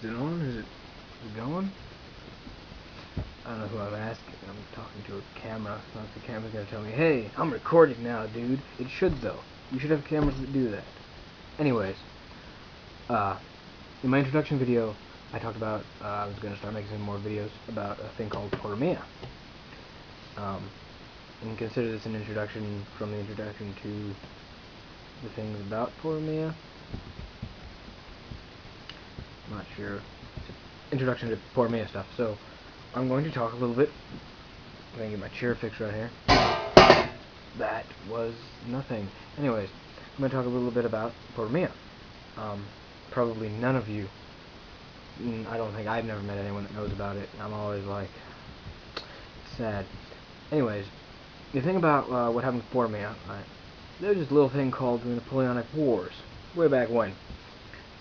Is it on? Is it going? I don't know who I'm asking. I'm talking to a camera. Not the camera's gonna tell me, hey, I'm recording now, dude. It should, though. You should have cameras that do that. Anyways, in my introduction video, I talked about I was gonna start making some more videos about a thing called Porromia. And consider this an introduction from the introduction to the things about Porromia. I'm not sure. It's an introduction to Porromia stuff. So I'm going to talk a little bit. I'm going to get my chair fixed right here. That was nothing. Anyways, I'm going to talk a little bit about Porromia. Probably none of you, I don't think, I've never met anyone that knows about it. I'm always like, it's sad. Anyways, the thing about what happened with Porromia, there's this little thing called the Napoleonic Wars, way back when.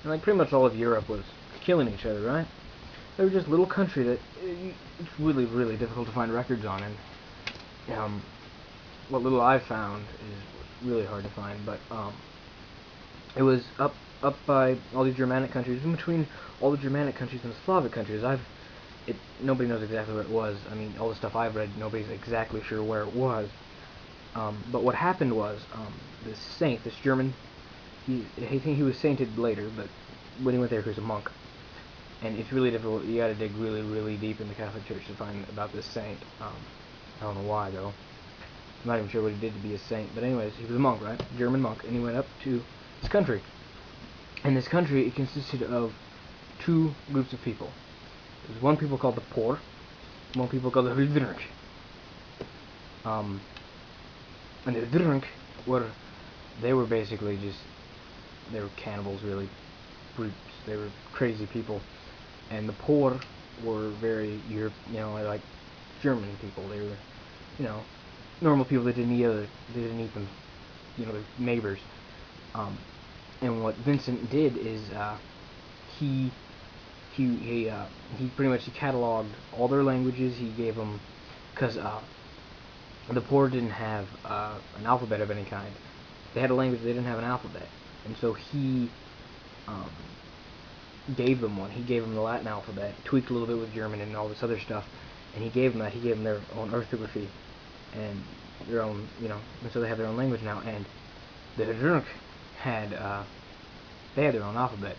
And like pretty much all of Europe was killing each other, right? They were just a little country that it's really, really difficult to find records on, and what little I found is really hard to find. But it was up by all these Germanic countries, in between all the Germanic countries and the Slavic countries. Nobody knows exactly what it was. I mean, all the stuff I've read, nobody's exactly sure where it was. But what happened was this saint, this German, I think he was sainted later, but when he went there, he was a monk. And it's really difficult. You gotta dig really, really deep in the Catholic Church to find about this saint. I don't know why, though. I'm not even sure what he did to be a saint. But anyways, he was a monk, right? German monk. And he went up to this country. And this country, it consisted of two groups of people. There was one people called the poor, and one people called the Hudrink. And the Hudrink they were basically they were cannibals, really. Brutes. They were crazy people. And the poor were very, like German people. They were, normal people that didn't eat them, their neighbors. And what Vincent did is he pretty much cataloged all their languages. He gave them, because the poor didn't have an alphabet of any kind. They had a language, they didn't have an alphabet, and so he gave them one. He gave them the Latin alphabet, tweaked a little bit with German and all this other stuff, and he gave them that. He gave them their own orthography and their own, and so they have their own language now. And the Hudrunk they had their own alphabet.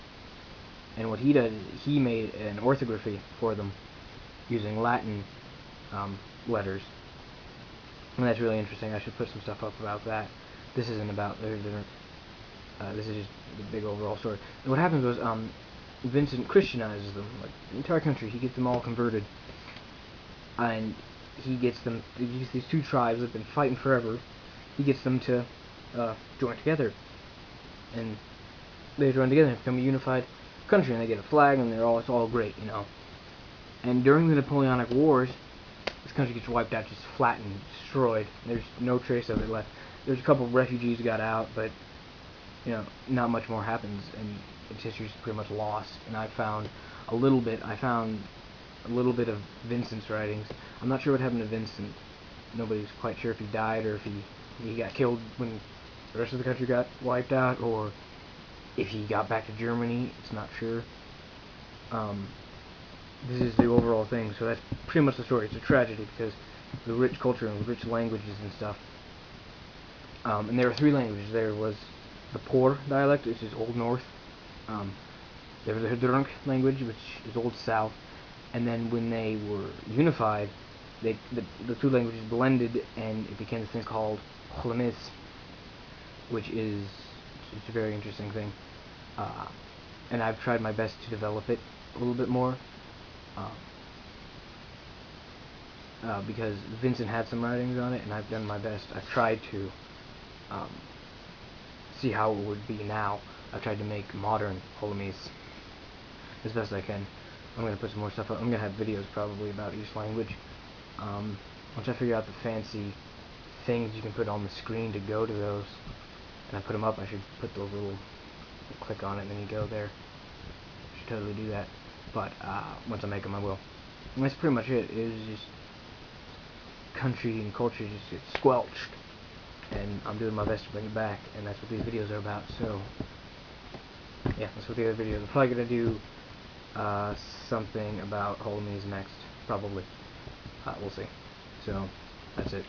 And what he did is he made an orthography for them using Latin letters. And that's really interesting. I should put some stuff up about that. This isn't about the Hudrunk. This is just the big overall story. And what happens was Vincent Christianizes them, like the entire country. He gets them all converted, and he gets these two tribes that have been fighting forever. He gets them to join together, and they join together and become a unified country, and they get a flag, and it's all great, And during the Napoleonic Wars, this country gets wiped out, just flattened, destroyed. There's no trace of it left. There's a couple of refugees got out, but not much more happens, and its history is pretty much lost. And I found a little bit of Vincent's writings. I'm not sure what happened to Vincent. Nobody's quite sure if he died or if he got killed when the rest of the country got wiped out, or if he got back to Germany. It's not sure. This is the overall thing, so that's pretty much the story. It's a tragedy because the rich culture and rich languages and stuff. And there were three languages. There was the Poor dialect, which is Old North. There was the Hudrunk language, which is Old South. And then when they were unified, the two languages blended, and it became this thing called Porromia, which is a very interesting thing. And I've tried my best to develop it a little bit more. Because Vincent had some writings on it, and I've done my best. I've tried to see how it would be now. I've tried to make modern Porromia as best I can. I'm going to put some more stuff up. I'm going to have videos probably about each language. Once I figure out the fancy things you can put on the screen to go to those, and I put them up, I should put those little, click on it and then you go there. I should totally do that. But once I make them, I will. And that's pretty much it. It was just country and culture just gets squelched, and I'm doing my best to bring it back, and that's what these videos are about. So yeah, that's what the other videos are probably gonna do. something about Porromia's next, probably. We'll see. So, that's it.